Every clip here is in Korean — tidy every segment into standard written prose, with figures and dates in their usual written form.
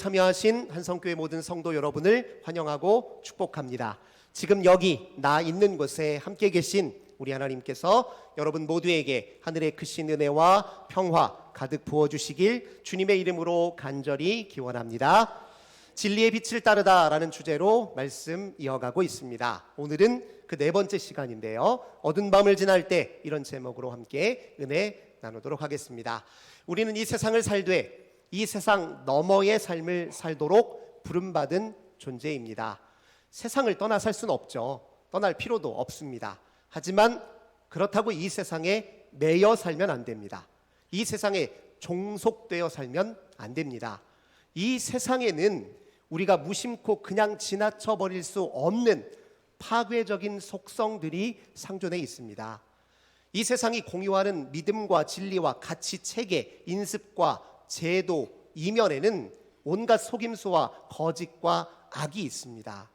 참여하신 한성교회 모든 성도 여러분을 환영하고 축복합니다. 지금 여기 나 있는 곳에 함께 계신 우리 하나님께서 여러분 모두에게 하늘의 크신 은혜와 평화 가득 부어주시길 주님의 이름으로 간절히 기원합니다. 진리의 빛을 따르다라는 주제로 말씀 이어가고 있습니다. 오늘은 그 네 번째 시간인데요. 어두운 밤을 지날 때 이런 제목으로 함께 은혜 나누도록 하겠습니다. 우리는 이 세상을 살되 이 세상 너머의 삶을 살도록 부름받은 존재입니다. 세상을 떠나 살 수는 없죠. 떠날 필요도 없습니다. 하지만 그렇다고 이 세상에 매여 살면 안 됩니다. 이 세상에 종속되어 살면 안 됩니다. 이 세상에는 우리가 무심코 그냥 지나쳐 버릴 수 없는 파괴적인 속성들이 상존해 있습니다. 이 세상이 공유하는 믿음과 진리와 가치 체계, 인습과 제도 이면에는 온갖 속임수와 거짓과 악이 있습니다.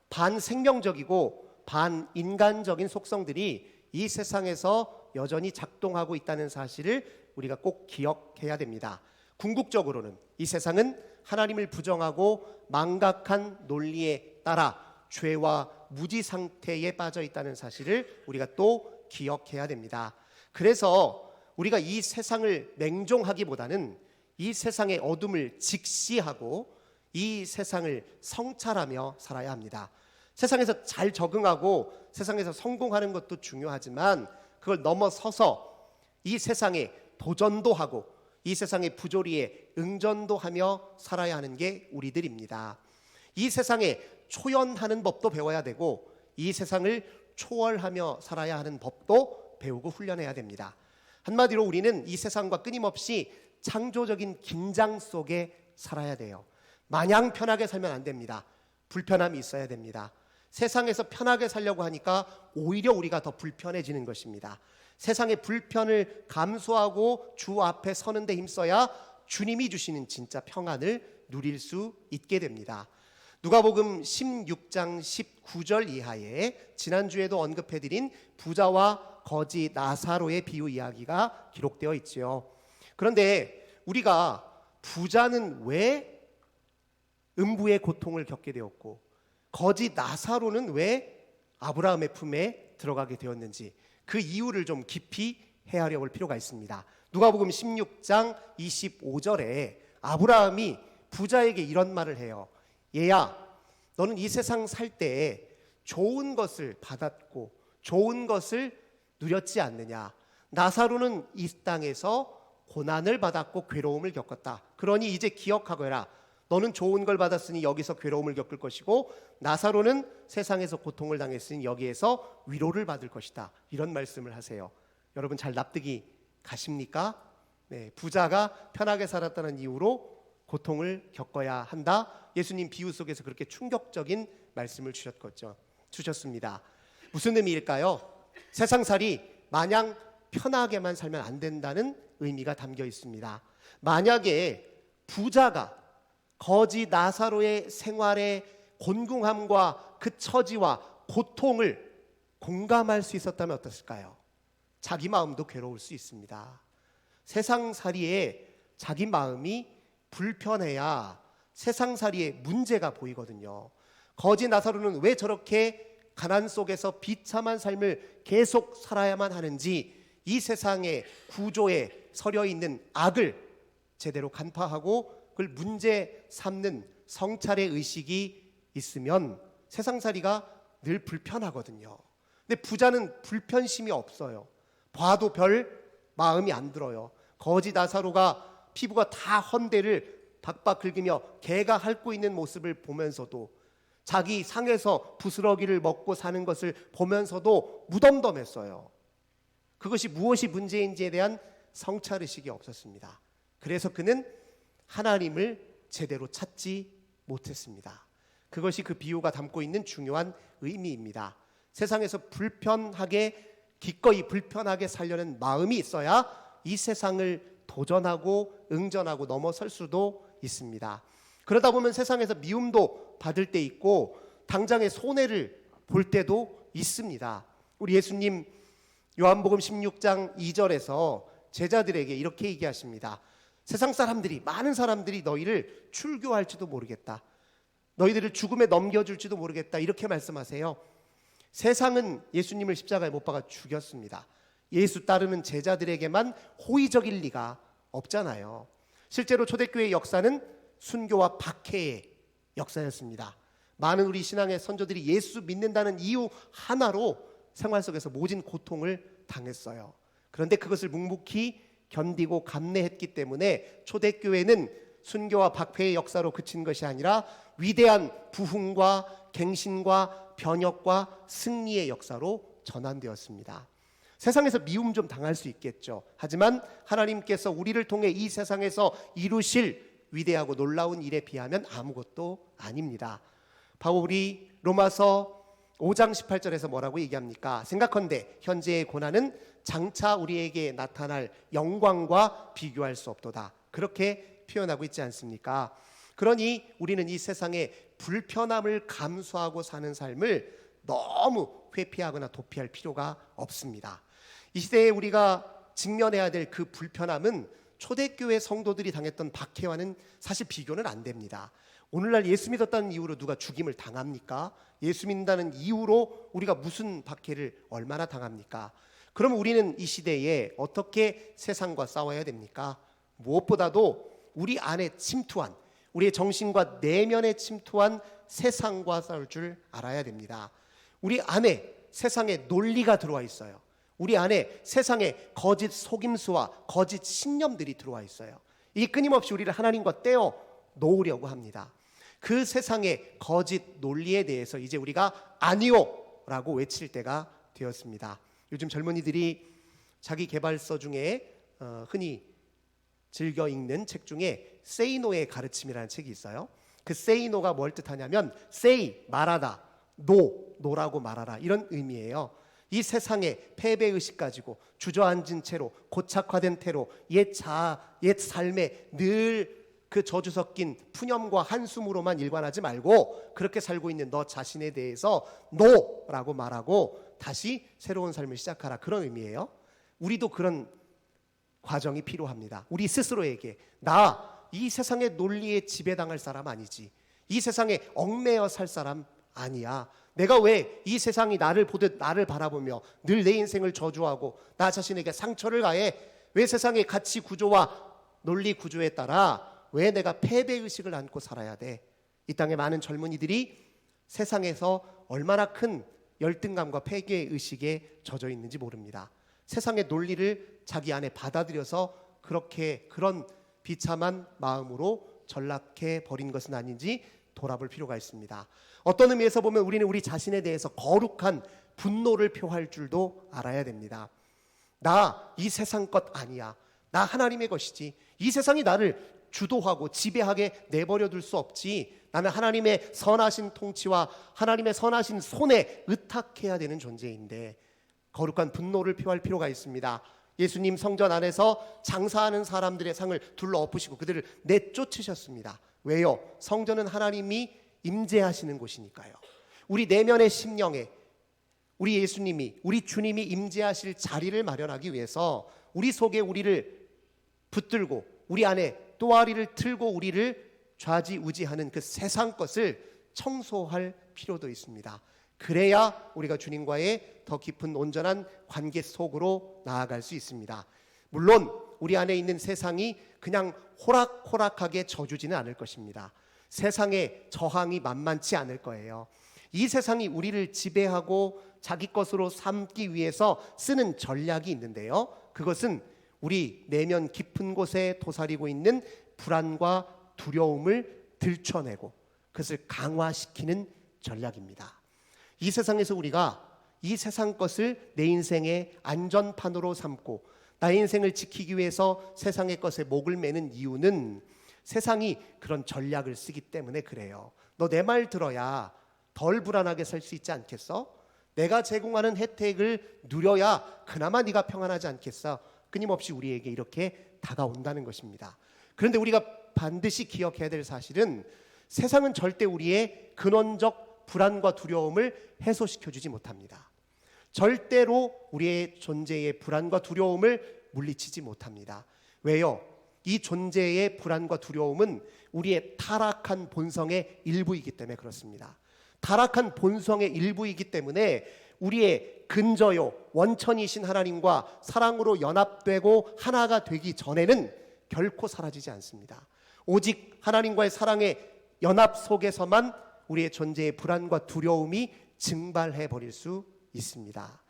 반생명적이고 반인간적인 속성들이 이 세상에서 여전히 작동하고 있다는 사실을 우리가 꼭 기억해야 됩니다. 궁극적으로는 이 세상은 하나님을 부정하고 망각한 논리에 따라 죄와 무지 상태에 빠져 있다는 사실을 우리가 또 기억해야 됩니다. 그래서 우리가 이 세상을 맹종하기보다는 이 세상의 어둠을 직시하고 이 세상을 성찰하며 살아야 합니다. 세상에서 잘 적응하고 세상에서 성공하는 것도 중요하지만 그걸 넘어서서 이 세상에 도전도 하고 이 세상의 부조리에 응전도 하며 살아야 하는 게 우리들입니다. 이 세상에 초연하는 법도 배워야 되고 이 세상을 초월하며 살아야 하는 법도 배우고 훈련해야 됩니다. 한마디로 우리는 이 세상과 끊임없이 창조적인 긴장 속에 살아야 돼요. 마냥 편하게 살면 안 됩니다. 불편함이 있어야 됩니다. 세상에서 편하게 살려고 하니까 오히려 우리가 더 불편해지는 것입니다. 세상의 불편을 감수하고 주 앞에 서는 데 힘써야 주님이 주시는 진짜 평안을 누릴 수 있게 됩니다. 누가복음 16장 19절 이하에 지난주에도 언급해드린 부자와 거지 나사로의 비유 이야기가 기록되어 있지요. 그런데 우리가 부자는 왜 음부의 고통을 겪게 되었고 거지 나사로는 왜 아브라함의 품에 들어가게 되었는지 그 이유를 좀 깊이 헤아려 볼 필요가 있습니다. 누가복음 16장 25절에 아브라함이 부자에게 이런 말을 해요. 얘야, 너는 이 세상 살 때 좋은 것을 받았고 좋은 것을 누렸지 않느냐. 나사로는 이 땅에서 고난을 받았고 괴로움을 겪었다. 그러니 이제 기억하거라. 너는 좋은 걸 받았으니 여기서 괴로움을 겪을 것이고 나사로는 세상에서 고통을 당했으니 여기에서 위로를 받을 것이다. 이런 말씀을 하세요. 여러분 잘 납득이 가십니까? 네, 부자가 편하게 살았다는 이유로 고통을 겪어야 한다. 예수님 비유 속에서 그렇게 충격적인 말씀을 주셨습니다. 무슨 의미일까요? 세상살이 마냥 편하게만 살면 안 된다는 의미가 담겨 있습니다. 만약에 부자가 거지 나사로의 생활의 곤궁함과 그 처지와 고통을 공감할 수 있었다면 어땠을까요? 자기 마음도 괴로울 수 있습니다. 세상살이에 자기 마음이 불편해야 세상살이에 문제가 보이거든요. 거지 나사로는 왜 저렇게 가난 속에서 비참한 삶을 계속 살아야만 하는지 이 세상의 구조에 서려 있는 악을 제대로 간파하고 그걸 문제 삼는 성찰의 의식이 있으면 세상살이가 늘 불편하거든요. 근데 부자는 불편심이 없어요. 봐도 별 마음이 안 들어요. 거지 나사로가 피부가 다 헌데를 박박 긁으며 개가 핥고 있는 모습을 보면서도 자기 상에서 부스러기를 먹고 사는 것을 보면서도 무덤덤했어요. 그것이 무엇이 문제인지에 대한 성찰의식이 없었습니다. 그래서 그는 하나님을 제대로 찾지 못했습니다. 그것이 그 비유가 담고 있는 중요한 의미입니다. 세상에서 기꺼이 불편하게 살려는 마음이 있어야 이 세상을 도전하고 응전하고 넘어설 수도 있습니다. 그러다 보면 세상에서 미움도 받을 때 있고 당장의 손해를 볼 때도 있습니다. 우리 예수님 요한복음 16장 2절에서 제자들에게 이렇게 얘기하십니다. 세상 사람들이, 많은 사람들이 너희를 출교할지도 모르겠다. 너희들을 죽음에 넘겨줄지도 모르겠다. 이렇게 말씀하세요. 세상은 예수님을 십자가에 못 박아 죽였습니다. 예수 따르는 제자들에게만 호의적일 리가 없잖아요. 실제로 초대교회의 역사는 순교와 박해의 역사였습니다. 많은 우리 신앙의 선조들이 예수 믿는다는 이유 하나로 생활 속에서 모진 고통을 당했어요. 그런데 그것을 묵묵히 견디고 감내했기 때문에 초대교회는 순교와 박해의 역사로 그친 것이 아니라 위대한 부흥과 갱신과 변혁과 승리의 역사로 전환되었습니다. 세상에서 미움 좀 당할 수 있겠죠. 하지만 하나님께서 우리를 통해 이 세상에서 이루실 위대하고 놀라운 일에 비하면 아무것도 아닙니다. 바울이 로마서 5장 18절에서 뭐라고 얘기합니까? 생각컨대 현재의 고난은 장차 우리에게 나타날 영광과 비교할 수 없도다. 그렇게 표현하고 있지 않습니까? 그러니 우리는 이 세상의 불편함을 감수하고 사는 삶을 너무 회피하거나 도피할 필요가 없습니다. 이 시대에 우리가 직면해야 될 그 불편함은 초대교회 성도들이 당했던 박해와는 사실 비교는 안 됩니다. 오늘날 예수 믿었다는 이유로 누가 죽임을 당합니까? 예수 믿는다는 이유로 우리가 무슨 박해를 얼마나 당합니까? 그럼 우리는 이 시대에 어떻게 세상과 싸워야 됩니까? 무엇보다도 우리 안에 침투한, 우리의 정신과 내면에 침투한 세상과 싸울 줄 알아야 됩니다. 우리 안에 세상의 논리가 들어와 있어요. 우리 안에 세상의 거짓 속임수와 거짓 신념들이 들어와 있어요. 이 끊임없이 우리를 하나님과 떼어 놓으려고 합니다. 그 세상의 거짓 논리에 대해서 이제 우리가 아니요 라고 외칠 때가 되었습니다. 요즘 젊은이들이 자기 개발서 중에 흔히 즐겨 읽는 책 중에 Say No의 가르침이라는 책이 있어요. 그 Say No가 뭘 뜻하냐면 Say, 말하다, No, No라고 말하라, 이런 의미예요. 이 세상에 패배의식 가지고 주저앉은 채로 고착화된 태로 옛 삶에 늘 그 저주 섞인 푸념과 한숨으로만 일관하지 말고 그렇게 살고 있는 너 자신에 대해서 NO라고 말하고 다시 새로운 삶을 시작하라, 그런 의미예요. 우리도 그런 과정이 필요합니다. 우리 스스로에게 나 이 세상의 논리에 지배당할 사람 아니지, 이 세상에 얽매여 살 사람 아니야. 내가 왜 이 세상이 나를 보듯 나를 바라보며 늘 내 인생을 저주하고 나 자신에게 상처를 가해? 왜 세상의 가치 구조와 논리 구조에 따라 왜 내가 패배의식을 안고 살아야 돼? 이 땅의 많은 젊은이들이 세상에서 얼마나 큰 열등감과 패배의식에 젖어 있는지 모릅니다. 세상의 논리를 자기 안에 받아들여서 그런 비참한 마음으로 전락해 버린 것은 아닌지 돌아볼 필요가 있습니다. 어떤 의미에서 보면 우리는 우리 자신에 대해서 거룩한 분노를 표할 줄도 알아야 됩니다. 나 이 세상 것 아니야. 나 하나님의 것이지. 이 세상이 나를 주도하고 지배하게 내버려 둘 수 없지. 나는 하나님의 선하신 통치와 하나님의 선하신 손에 의탁해야 되는 존재인데 거룩한 분노를 표할 필요가 있습니다. 예수님 성전 안에서 장사하는 사람들의 상을 둘러엎으시고 그들을 내쫓으셨습니다. 왜요? 성전은 하나님이 임재하시는 곳이니까요. 우리 내면의 심령에 우리 예수님이, 우리 주님이 임재하실 자리를 마련하기 위해서 우리 속에 우리를 붙들고 우리 안에 또아리를 틀고 우리를 좌지우지하는 그 세상 것을 청소할 필요도 있습니다. 그래야 우리가 주님과의 더 깊은 온전한 관계 속으로 나아갈 수 있습니다. 물론 우리 안에 있는 세상이 그냥 호락호락하게 져주지는 않을 것입니다. 세상의 저항이 만만치 않을 거예요. 이 세상이 우리를 지배하고 자기 것으로 삼기 위해서 쓰는 전략이 있는데요. 그것은 우리 내면 깊은 곳에 도사리고 있는 불안과 두려움을 들춰내고 그것을 강화시키는 전략입니다. 이 세상에서 우리가 이 세상 것을 내 인생의 안전판으로 삼고 나의 인생을 지키기 위해서 세상의 것에 목을 매는 이유는 세상이 그런 전략을 쓰기 때문에 그래요. 너 내 말 들어야 덜 불안하게 살 수 있지 않겠어? 내가 제공하는 혜택을 누려야 그나마 네가 평안하지 않겠어? 끊임없이 우리에게 이렇게 다가온다는 것입니다. 그런데 우리가 반드시 기억해야 될 사실은 세상은 절대 우리의 근원적 불안과 두려움을 해소시켜주지 못합니다. 절대로 우리의 존재의 불안과 두려움을 물리치지 못합니다. 왜요? 이 존재의 불안과 두려움은 우리의 타락한 본성의 일부이기 때문에 그렇습니다. 타락한 본성의 일부이기 때문에 우리의 근저요 원천이신 하나님과 사랑으로 연합되고 하나가 되기 전에는 결코 사라지지 않습니다. 오직 하나님과의 사랑의 연합 속에서만 우리의 존재의 불안과 두려움이 증발해 버릴 수 있습니다.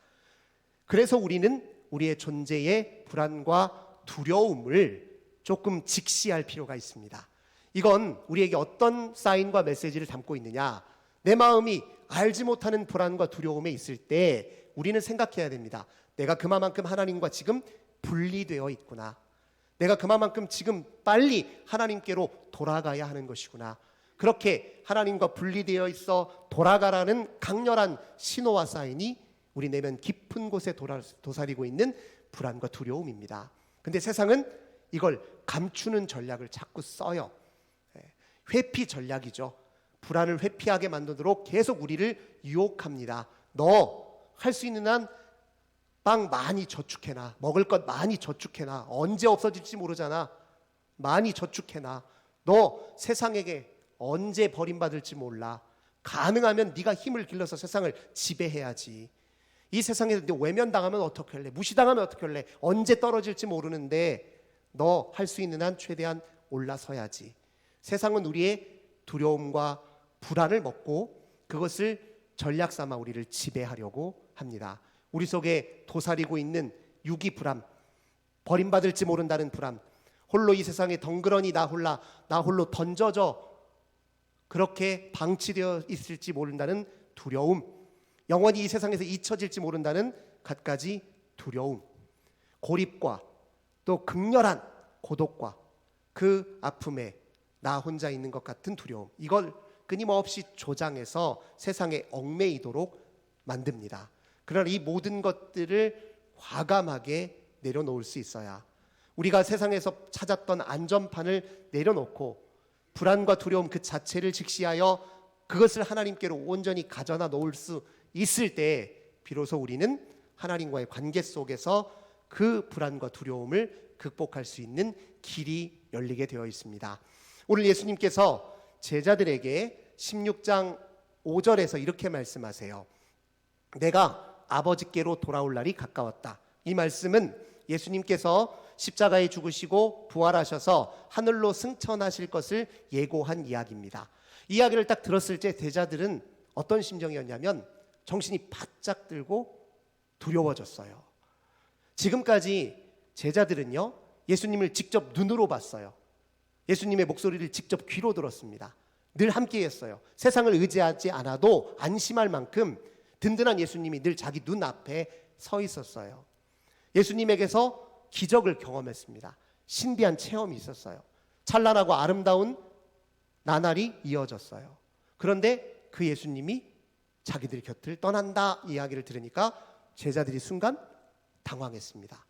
그래서 우리는 우리의 존재의 불안과 두려움을 조금 직시할 필요가 있습니다. 이건 우리에게 어떤 사인과 메시지를 담고 있느냐? 내 마음이 알지 못하는 불안과 두려움에 있을 때 우리는 생각해야 됩니다. 내가 그만큼 하나님과 지금 분리되어 있구나. 내가 그만큼 지금 빨리 하나님께로 돌아가야 하는 것이구나. 그렇게 하나님과 분리되어 있어 돌아가라는 강렬한 신호와 사인이 우리 내면 깊은 곳에 도사리고 있는 불안과 두려움입니다. 근데 세상은 이걸 감추는 전략을 자꾸 써요. 회피 전략이죠. 불안을 회피하게 만들도록 계속 우리를 유혹합니다. 너 할 수 있는 한 빵 많이 저축해놔. 먹을 것 많이 저축해놔. 언제 없어질지 모르잖아. 많이 저축해놔. 너 세상에게 언제 버림받을지 몰라. 가능하면 네가 힘을 길러서 세상을 지배해야지. 이 세상에서 외면당하면 어떻게 할래? 무시당하면 어떻게 할래? 언제 떨어질지 모르는데 너 할 수 있는 한 최대한 올라서야지. 세상은 우리의 두려움과 불안을 먹고 그것을 전략 삼아 우리를 지배하려고 합니다. 우리 속에 도사리고 있는 유기 불안, 버림받을지 모른다는 불안, 홀로 이 세상에 덩그러니 나 홀로 던져져 그렇게 방치되어 있을지 모른다는 두려움, 영원히 이 세상에서 잊혀질지 모른다는 갖가지 두려움, 고립과 또 극렬한 고독과 그 아픔에 나 혼자 있는 것 같은 두려움, 이걸 끊임없이 조장해서 세상에 얽매이도록 만듭니다. 그러나 이 모든 것들을 과감하게 내려놓을 수 있어야 우리가 세상에서 찾았던 안전판을 내려놓고 불안과 두려움 그 자체를 직시하여 그것을 하나님께로 온전히 가져다 놓을 수 있을 때 비로소 우리는 하나님과의 관계 속에서 그 불안과 두려움을 극복할 수 있는 길이 열리게 되어 있습니다. 오늘 예수님께서 제자들에게 16장 5절에서 이렇게 말씀하세요. 내가 아버지께로 돌아올 날이 가까웠다. 이 말씀은 예수님께서 십자가에 죽으시고 부활하셔서 하늘로 승천하실 것을 예고한 이야기입니다. 이 이야기를 딱 들었을 때 제자들은 어떤 심정이었냐면 정신이 바짝 들고 두려워졌어요. 지금까지 제자들은요, 예수님을 직접 눈으로 봤어요. 예수님의 목소리를 직접 귀로 들었습니다. 늘 함께 했어요. 세상을 의지하지 않아도 안심할 만큼 든든한 예수님이 늘 자기 눈앞에 서 있었어요. 예수님에게서 기적을 경험했습니다. 신비한 체험이 있었어요. 찬란하고 아름다운 나날이 이어졌어요. 그런데 그 예수님이 자기들 곁을 떠난다 이야기를 들으니까 제자들이 순간 당황했습니다.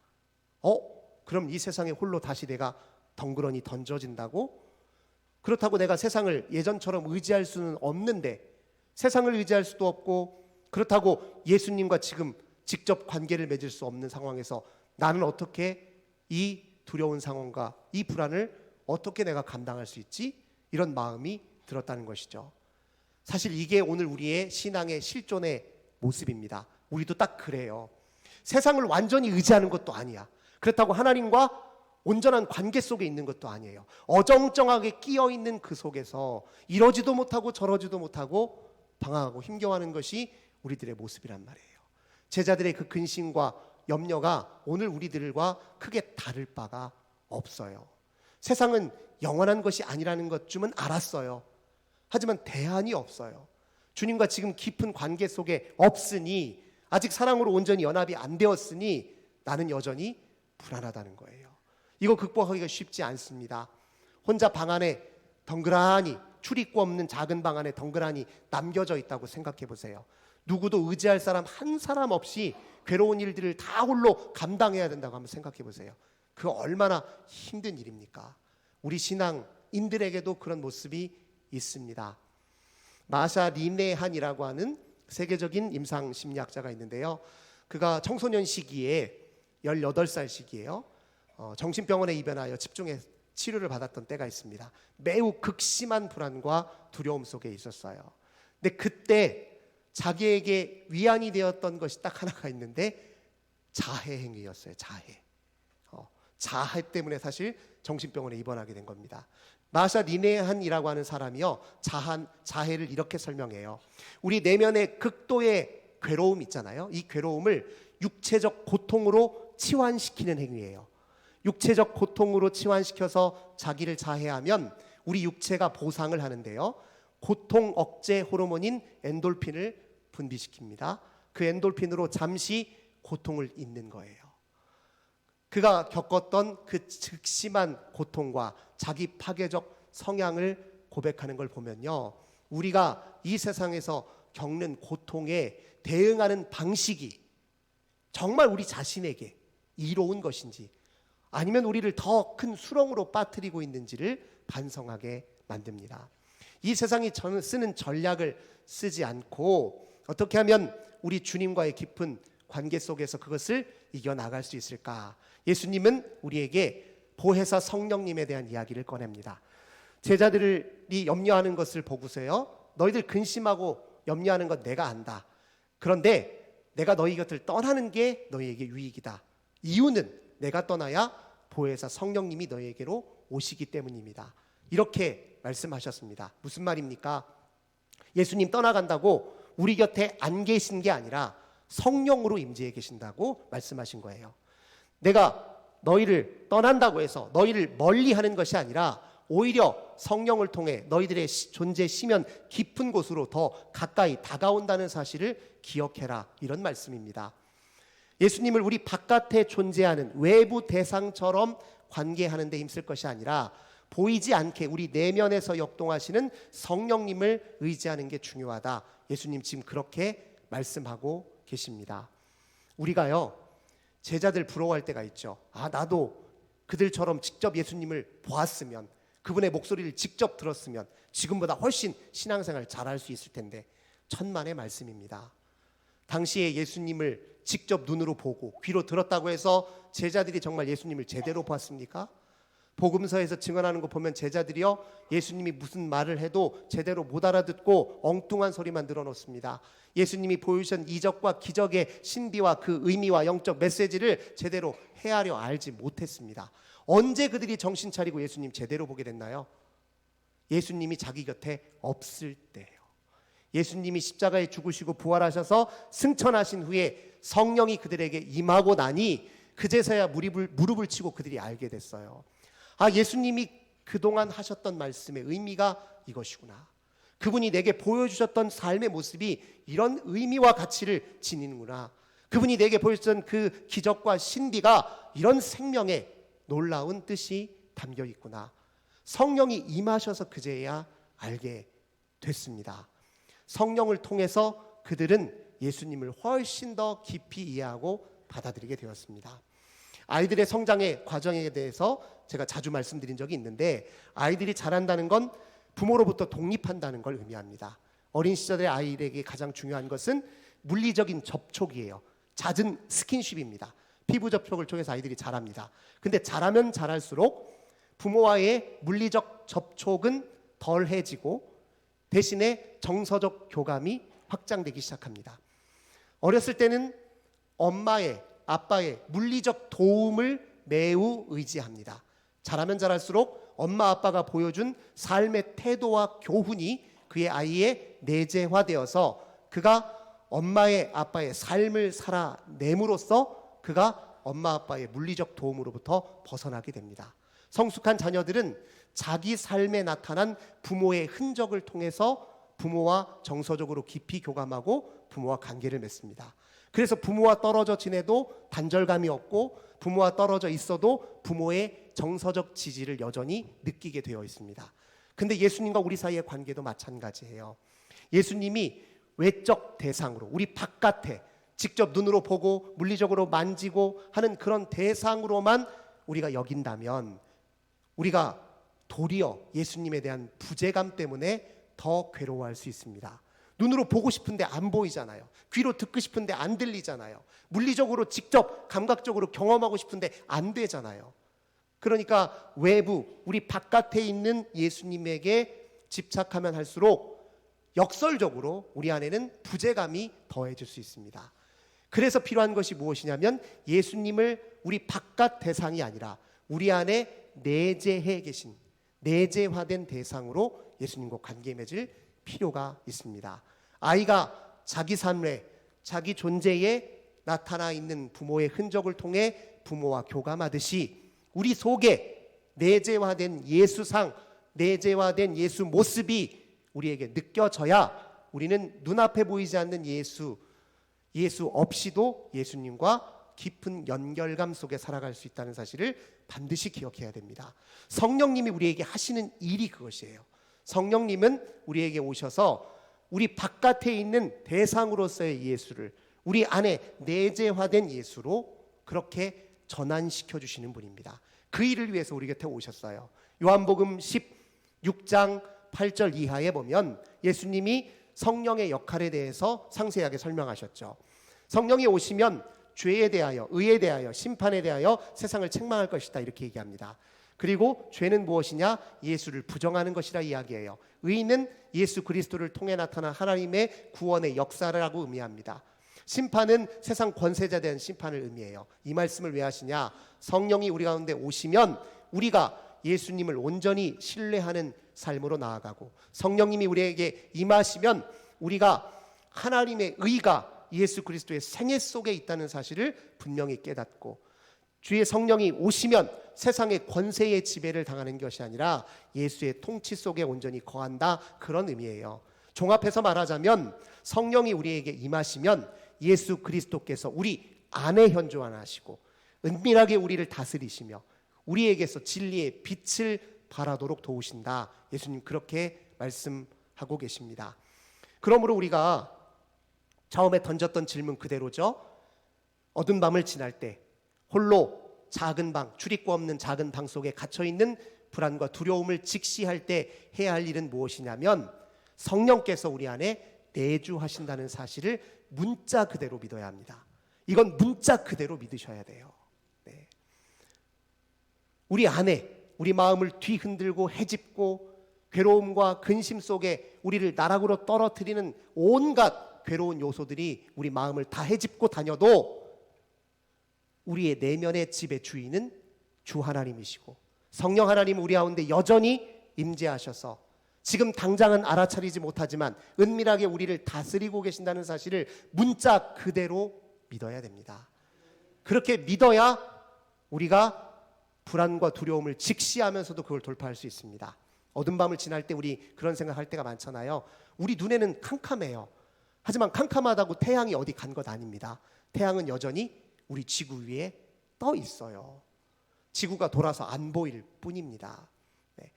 그럼 이 세상에 홀로 다시 내가 덩그러니 던져진다고? 그렇다고 내가 세상을 예전처럼 의지할 수는 없는데, 세상을 의지할 수도 없고, 그렇다고 예수님과 지금 직접 관계를 맺을 수 없는 상황에서 나는 어떻게 이 두려운 상황과 이 불안을 어떻게 내가 감당할 수 있지? 이런 마음이 들었다는 것이죠. 사실 이게 오늘 우리의 신앙의 실존의 모습입니다. 우리도 딱 그래요. 세상을 완전히 의지하는 것도 아니야. 그렇다고 하나님과 온전한 관계 속에 있는 것도 아니에요. 어정쩡하게 끼어있는 그 속에서 이러지도 못하고 저러지도 못하고 방황하고 힘겨워하는 것이 우리들의 모습이란 말이에요. 제자들의 그 근심과 염려가 오늘 우리들과 크게 다를 바가 없어요. 세상은 영원한 것이 아니라는 것쯤은 알았어요. 하지만 대안이 없어요. 주님과 지금 깊은 관계 속에 없으니, 아직 사랑으로 온전히 연합이 안 되었으니 나는 여전히 불안하다는 거예요. 이거 극복하기가 쉽지 않습니다. 혼자 방 안에 덩그라니, 출입구 없는 작은 방 안에 덩그라니 남겨져 있다고 생각해 보세요. 누구도 의지할 사람 한 사람 없이 괴로운 일들을 다 홀로 감당해야 된다고 한번 생각해 보세요. 그 얼마나 힘든 일입니까? 우리 신앙인들에게도 그런 모습이 있습니다. 마샤 리네한이라고 하는 세계적인 임상심리학자가 있는데요. 그가 청소년 시기에 18살 시기예요. 정신병원에 입원하여 집중해 치료를 받았던 때가 있습니다. 매우 극심한 불안과 두려움 속에 있었어요. 근데 그때 자기에게 위안이 되었던 것이 딱 하나가 있는데 자해 행위였어요. 자해 때문에 사실 정신병원에 입원하게 된 겁니다. 마샤 리네한이라고 하는 사람이요, 자해를 이렇게 설명해요. 우리 내면의 극도의 괴로움 있잖아요. 이 괴로움을 육체적 고통으로 치환시키는 행위예요. 육체적 고통으로 치환시켜서 자기를 자해하면 우리 육체가 보상을 하는데요, 고통 억제 호르몬인 엔돌핀을 분비시킵니다. 그 엔돌핀으로 잠시 고통을 잊는 거예요. 그가 겪었던 그 극심한 고통과 자기 파괴적 성향을 고백하는 걸 보면요, 우리가 이 세상에서 겪는 고통에 대응하는 방식이 정말 우리 자신에게 이로운 것인지, 아니면 우리를 더 큰 수렁으로 빠뜨리고 있는지를 반성하게 만듭니다. 이 세상이 쓰는 전략을 쓰지 않고 어떻게 하면 우리 주님과의 깊은 관계 속에서 그것을 이겨나갈 수 있을까? 예수님은 우리에게 보혜사 성령님에 대한 이야기를 꺼냅니다. 제자들이 염려하는 것을 보고서요, 너희들 근심하고 염려하는 건 내가 안다. 그런데 내가 너희 곁을 떠나는 게 너희에게 유익이다. 이유는 내가 떠나야 보혜사 성령님이 너희에게로 오시기 때문입니다. 이렇게 말씀하셨습니다. 무슨 말입니까? 예수님 떠나간다고 우리 곁에 안 계신 게 아니라 성령으로 임재해 계신다고 말씀하신 거예요. 내가 너희를 떠난다고 해서 너희를 멀리하는 것이 아니라 오히려 성령을 통해 너희들의 존재 심연 깊은 곳으로 더 가까이 다가온다는 사실을 기억해라, 이런 말씀입니다. 예수님을 우리 바깥에 존재하는 외부 대상처럼 관계하는 데 힘쓸 것이 아니라 보이지 않게 우리 내면에서 역동하시는 성령님을 의지하는 게 중요하다. 예수님 지금 그렇게 말씀하고 계십니다. 우리가요, 제자들 부러워할 때가 있죠. 나도 그들처럼 직접 예수님을 보았으면, 그분의 목소리를 직접 들었으면 지금보다 훨씬 신앙생활 잘할 수 있을 텐데, 천만의 말씀입니다. 당시에 예수님을 직접 눈으로 보고 귀로 들었다고 해서 제자들이 정말 예수님을 제대로 보았습니까? 복음서에서 증언하는 거 보면 제자들이요, 예수님이 무슨 말을 해도 제대로 못 알아듣고 엉뚱한 소리만 늘어놓습니다. 예수님이 보여주신 이적과 기적의 신비와 그 의미와 영적 메시지를 제대로 헤아려 알지 못했습니다. 언제 그들이 정신 차리고 예수님 제대로 보게 됐나요? 예수님이 자기 곁에 없을 때예요. 예수님이 십자가에 죽으시고 부활하셔서 승천하신 후에 성령이 그들에게 임하고 나니 그제서야 무릎을 치고 그들이 알게 됐어요. 예수님이 그동안 하셨던 말씀의 의미가 이것이구나. 그분이 내게 보여주셨던 삶의 모습이 이런 의미와 가치를 지니는구나. 그분이 내게 보여주셨던 그 기적과 신비가 이런 생명의 놀라운 뜻이 담겨 있구나. 성령이 임하셔서 그제야 알게 됐습니다. 성령을 통해서 그들은 예수님을 훨씬 더 깊이 이해하고 받아들이게 되었습니다. 아이들의 성장의 과정에 대해서 제가 자주 말씀드린 적이 있는데, 아이들이 자란다는 건 부모로부터 독립한다는 걸 의미합니다. 어린 시절의 아이들에게 가장 중요한 것은 물리적인 접촉이에요. 잦은 스킨십입니다. 피부 접촉을 통해서 아이들이 자랍니다. 근데 자라면 자랄수록 부모와의 물리적 접촉은 덜해지고 대신에 정서적 교감이 확장되기 시작합니다. 어렸을 때는 엄마의, 아빠의 물리적 도움을 매우 의지합니다. 자라면 자랄수록 엄마 아빠가 보여준 삶의 태도와 교훈이 그의 아이의 내재화되어서 그가 엄마의 아빠의 삶을 살아냄으로써 그가 엄마 아빠의 물리적 도움으로부터 벗어나게 됩니다. 성숙한 자녀들은 자기 삶에 나타난 부모의 흔적을 통해서 부모와 정서적으로 깊이 교감하고 부모와 관계를 맺습니다. 그래서 부모와 떨어져 지내도 단절감이 없고 부모와 떨어져 있어도 부모의 정서적 지지를 여전히 느끼게 되어 있습니다. 근데 예수님과 우리 사이의 관계도 마찬가지예요. 예수님이 외적 대상으로, 우리 바깥에 직접 눈으로 보고 물리적으로 만지고 하는 그런 대상으로만 우리가 여긴다면 우리가 도리어 예수님에 대한 부재감 때문에 더 괴로워할 수 있습니다. 눈으로 보고 싶은데 안 보이잖아요. 귀로 듣고 싶은데 안 들리잖아요. 물리적으로 직접 감각적으로 경험하고 싶은데 안 되잖아요. 그러니까 외부, 우리 바깥에 있는 예수님에게 집착하면 할수록 역설적으로 우리 안에는 부재감이 더해질 수 있습니다. 그래서 필요한 것이 무엇이냐면 예수님을 우리 바깥 대상이 아니라 우리 안에 내재해 계신, 내재화된 대상으로 예수님과 관계 맺을 필요가 있습니다. 아이가 자기 삶에, 자기 존재에 나타나 있는 부모의 흔적을 통해 부모와 교감하듯이 우리 속에 내재화된 예수상, 내재화된 예수 모습이 우리에게 느껴져야 우리는 눈앞에 보이지 않는 예수 없이도 예수님과 깊은 연결감 속에 살아갈 수 있다는 사실을 반드시 기억해야 됩니다. 성령님이 우리에게 하시는 일이 그것이에요. 성령님은 우리에게 오셔서 우리 바깥에 있는 대상으로서의 예수를 우리 안에 내재화된 예수로 그렇게 전환시켜 주시는 분입니다. 그 일을 위해서 우리 곁에 오셨어요. 요한복음 16장 8절 이하에 보면 예수님이 성령의 역할에 대해서 상세하게 설명하셨죠. 성령이 오시면 죄에 대하여, 의에 대하여, 심판에 대하여 세상을 책망할 것이다 이렇게 얘기합니다. 그리고 죄는 무엇이냐? 예수를 부정하는 것이라 이야기해요. 의는 예수 그리스도를 통해 나타난 하나님의 구원의 역사라고 의미합니다. 심판은 세상 권세자에 대한 심판을 의미해요. 이 말씀을 왜 하시냐? 성령이 우리 가운데 오시면 우리가 예수님을 온전히 신뢰하는 삶으로 나아가고 성령님이 우리에게 임하시면 우리가 하나님의 의가 예수 그리스도의 생애 속에 있다는 사실을 분명히 깨닫고 주의 성령이 오시면 세상의 권세의 지배를 당하는 것이 아니라 예수의 통치 속에 온전히 거한다, 그런 의미예요. 종합해서 말하자면 성령이 우리에게 임하시면 예수 그리스도께서 우리 안에 현존하시고 은밀하게 우리를 다스리시며 우리에게서 진리의 빛을 발하도록 도우신다. 예수님 그렇게 말씀하고 계십니다. 그러므로 우리가 처음에 던졌던 질문 그대로죠. 어두운 밤을 지날 때 홀로 작은 방, 출입구 없는 작은 방 속에 갇혀있는 불안과 두려움을 직시할 때 해야 할 일은 무엇이냐면 성령께서 우리 안에 내주하신다는 사실을 문자 그대로 믿어야 합니다. 이건 문자 그대로 믿으셔야 돼요. 네. 우리 안에 우리 마음을 뒤흔들고 헤집고 괴로움과 근심 속에 우리를 나락으로 떨어뜨리는 온갖 괴로운 요소들이 우리 마음을 다 헤집고 다녀도 우리의 내면의 집의 주인은 주 하나님이시고 성령 하나님은 우리 가운데 여전히 임재하셔서 지금 당장은 알아차리지 못하지만 은밀하게 우리를 다스리고 계신다는 사실을 문자 그대로 믿어야 됩니다. 그렇게 믿어야 우리가 불안과 두려움을 직시하면서도 그걸 돌파할 수 있습니다. 어두운 밤을 지날 때 우리 그런 생각할 때가 많잖아요. 우리 눈에는 캄캄해요. 하지만 캄캄하다고 태양이 어디 간 것 아닙니다. 태양은 여전히 우리 지구 위에 떠 있어요. 지구가 돌아서 안 보일 뿐입니다. 네.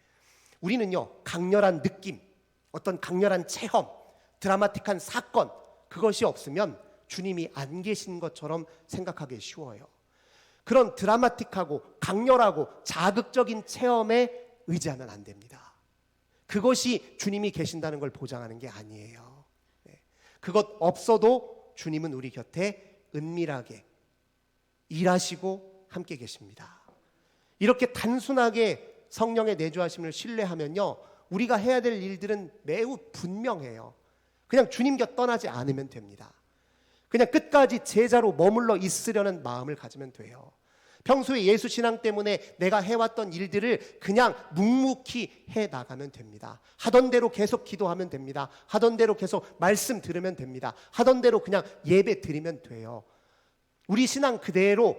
우리는요, 강렬한 느낌, 어떤 강렬한 체험, 드라마틱한 사건, 그것이 없으면 주님이 안 계신 것처럼 생각하기 쉬워요. 그런 드라마틱하고 강렬하고 자극적인 체험에 의지하면 안 됩니다. 그것이 주님이 계신다는 걸 보장하는 게 아니에요. 네. 그것 없어도 주님은 우리 곁에 은밀하게 일하시고 함께 계십니다. 이렇게 단순하게 성령의 내주하심을 신뢰하면요, 우리가 해야 될 일들은 매우 분명해요. 그냥 주님 곁 떠나지 않으면 됩니다. 그냥 끝까지 제자로 머물러 있으려는 마음을 가지면 돼요. 평소에 예수 신앙 때문에 내가 해왔던 일들을 그냥 묵묵히 해나가면 됩니다. 하던 대로 계속 기도하면 됩니다. 하던 대로 계속 말씀 들으면 됩니다. 하던 대로 그냥 예배 드리면 돼요. 우리 신앙 그대로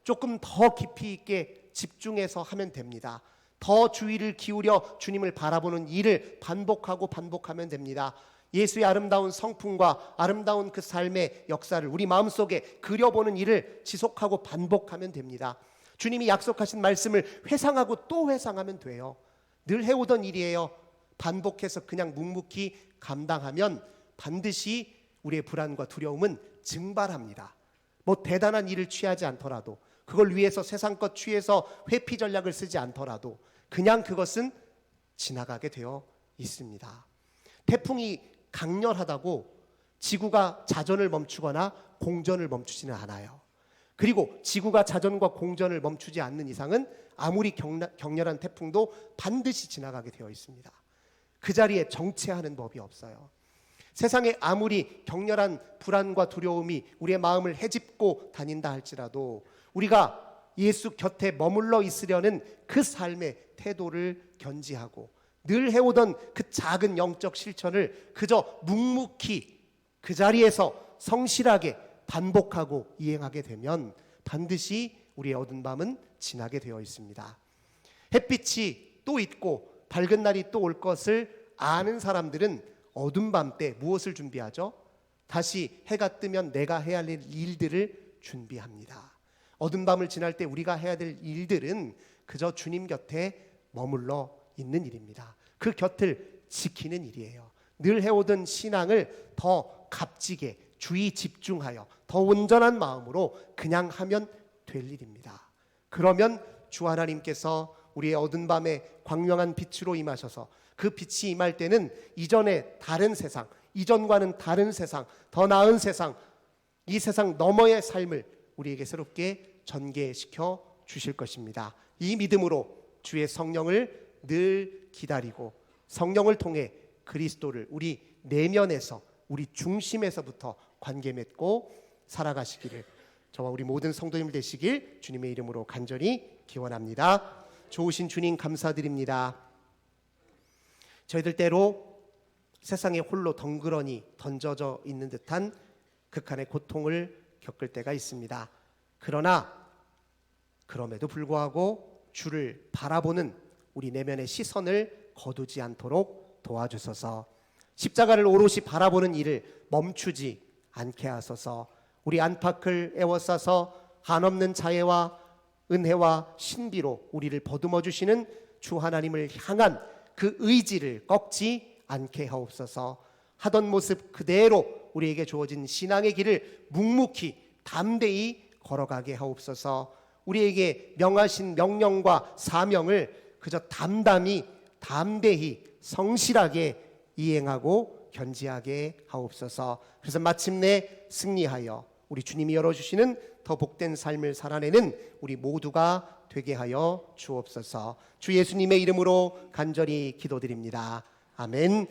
조금 더 깊이 있게 집중해서 하면 됩니다. 더 주의를 기울여 주님을 바라보는 일을 반복하면 됩니다. 예수의 아름다운 성품과 아름다운 그 삶의 역사를 우리 마음속에 그려보는 일을 지속하고 반복하면 됩니다. 주님이 약속하신 말씀을 회상하고 또 회상하면 돼요. 늘 해오던 일이에요. 반복해서 그냥 묵묵히 감당하면 반드시 우리의 불안과 두려움은 증발합니다. 뭐 대단한 일을 취하지 않더라도, 그걸 위해서 세상껏 취해서 회피 전략을 쓰지 않더라도 그냥 그것은 지나가게 되어 있습니다. 태풍이 강렬하다고 지구가 자전을 멈추거나 공전을 멈추지는 않아요. 그리고 지구가 자전과 공전을 멈추지 않는 이상은 아무리 격렬한 태풍도 반드시 지나가게 되어 있습니다. 그 자리에 정체하는 법이 없어요. 세상에 아무리 격렬한 불안과 두려움이 우리의 마음을 헤집고 다닌다 할지라도 우리가 예수 곁에 머물러 있으려는 그 삶의 태도를 견지하고 늘 해오던 그 작은 영적 실천을 그저 묵묵히 그 자리에서 성실하게 반복하고 이행하게 되면 반드시 우리의 어두운 밤은 지나게 되어 있습니다. 햇빛이 또 있고 밝은 날이 또 올 것을 아는 사람들은 어두운 밤 때 무엇을 준비하죠? 다시 해가 뜨면 내가 해야 할 일들을 준비합니다. 어두운 밤을 지날 때 우리가 해야 될 일들은 그저 주님 곁에 머물러 있는 일입니다. 그 곁을 지키는 일이에요. 늘 해오던 신앙을 더 값지게 주의 집중하여 더 온전한 마음으로 그냥 하면 될 일입니다. 그러면 주 하나님께서 우리의 어두운 밤에 광명한 빛으로 임하셔서 그 빛이 임할 때는 이전의 다른 세상, 이전과는 다른 세상, 더 나은 세상, 이 세상 너머의 삶을 우리에게 새롭게 전개시켜 주실 것입니다. 이 믿음으로 주의 성령을 늘 기다리고 성령을 통해 그리스도를 우리 내면에서 우리 중심에서부터 관계 맺고 살아가시기를 저와 우리 모든 성도님 되시길 주님의 이름으로 간절히 기원합니다. 좋으신 주님 감사드립니다. 저희들 때로 세상에 홀로 덩그러니 던져져 있는 듯한 극한의 고통을 겪을 때가 있습니다. 그러나 그럼에도 불구하고 주를 바라보는 우리 내면의 시선을 거두지 않도록 도와주소서. 십자가를 오롯이 바라보는 일을 멈추지 않게 하소서. 우리 안팎을 애워싸서 한없는 자애와 은혜와 신비로 우리를 보듬어 주시는 주 하나님을 향한 그 의지를 꺾지 않게 하옵소서. 하던 모습 그대로 우리에게 주어진 신앙의 길을 묵묵히 담대히 걸어가게 하옵소서. 우리에게 명하신 명령과 사명을 그저 담대히 성실하게 이행하고 견지하게 하옵소서. 그래서 마침내 승리하여 우리 주님이 열어주시는 더 복된 삶을 살아내는 우리 모두가 되게 하여 주옵소서. 주 예수님의 이름으로 간절히 기도드립니다. 아멘.